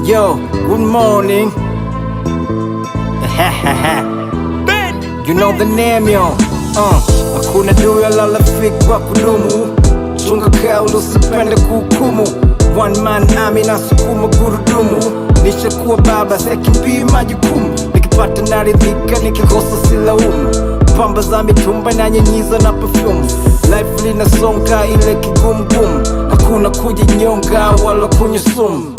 Yo, good morning. You know the name yo. Hakuna dui wala rafiki wa kudumu. Chunga kauli usipende kuhukumu. One man army na sukuma gurudumu. Nishakuwa baba sekimbii majukumu. Nikipata naridhika nikikosa silaumu. Pamba za mitumba na nyenyiza na perfume. Life linasonga ile kigumu. Hakuna kujinyonga wala kunywa sumu.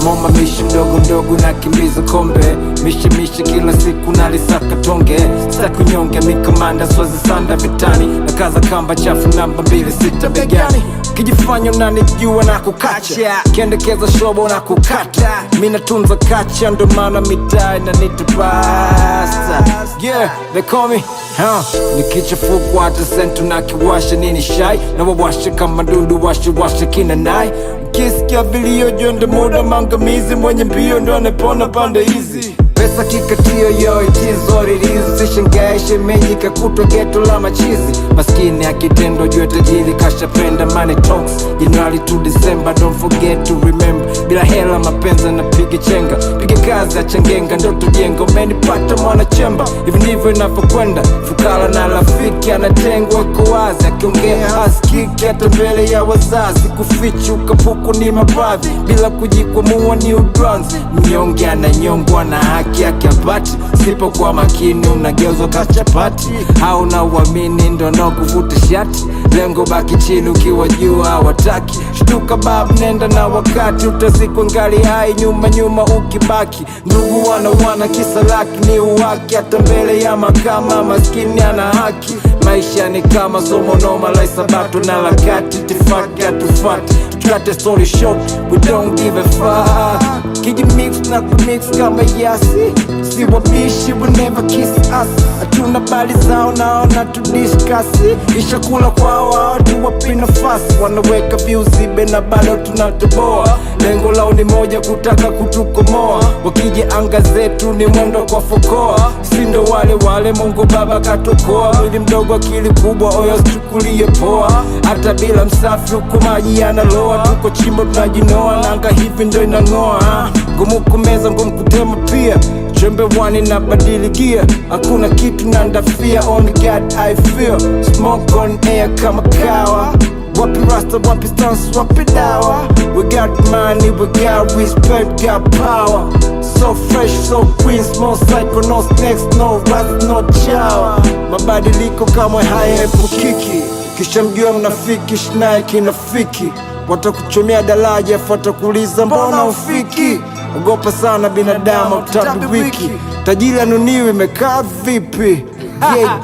Amoma mishi mdogo na kimbiza kombe. Mishi kila siku nalisaka tonge. Sitaki unyonge mikamanda swazi sanda vitani. Na kaza kamba chafu namba 26 begani. Kijifanya unanijua na kukacha. Kiendekeza shobo na kukata. Mina tunza kacha ndo maana mitaa inanitapasa. Yeah, they call me nikichafukwa hata sentu na kiwasha nini shai. Na wawasha kama dundu washa kina nai. Kisikia vilio jonde muda mangamizi. Mwenye mbio ndo anepona pande hizi. Pesa kikatio yo it is what it is. Sishangae shemeji kakutwa geto la machizi. Maskini akitendo jua tajiri kashapenda money talks. January to December don't forget to remember. Bila hela mapenzi na piga chenga. Piga kazi achangenga ndoto jenga. Umenipata mwana chemba. Hivi ndivyo inavyokwenda. Fukara na rafiki anatengwa kwa wazi. Akiongea asikiki hata mbele ya wazazi. Kufichi ukapuku ni mabavi. Bila kujikwamua ni udwanzi. Mnyonge ananyongwa na haki yake apati. Sipo kwa makini unageuzwa kachapati. Hauna uamini ndo no kuvuta shati. Lengo baki chini ukiwa juu hawataki. Shtuka bab nenda na wakati. Utazikwa ngali hai nyuma ukibaki. Ndugu wana kisa laki ni uwaki. Hata mbele ya makama maskini ana haki. Maisha ni kama somo noma la isabato na lakati. Tifaki atufati. Cut story short, we don't give a fuck. Kiji mix na kumix kama yasi. Si wabishi will never kiss us. Hatuna bali zao naona tudiskasi. Ishakula kwao watu wapi nafasi. Wanaweka views zibe na bado tunatoboa. Lengo lao ni moja kutaka kutukomoa. Wakija anga zetu ni mwendo kwa fokoa. Sindo wale Mungu baba katokoa. Mwili mdogo akili kubwa oyo sichukulie poa. Hata bila msafi huku maji yanaloa. Tuko chimbo tunajinoa nanga hivi ndo inangoa. Ngumu kumeza ngumu kutema pia. Chembe wani na badili gear. Hakuna kitu nandafia. Only God I feel. Smoke on air kama kawa. Wapi rasta, wapi stance, wapi dawa. We got money, we got respect, got power. So fresh, so clean, small psycho, no snakes, no rats, no chawa. Mabadiliko kama hayaepukiki. Kisha mjua mnafiki, shinae kinafiki. Watakuchomea daraja, fata kuuliza mbona ufiki. Ogopa sana binadamu utabi wiki. Tajiri anuniwi imekaa vipi.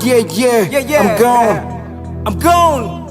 Yeah, I'm gone.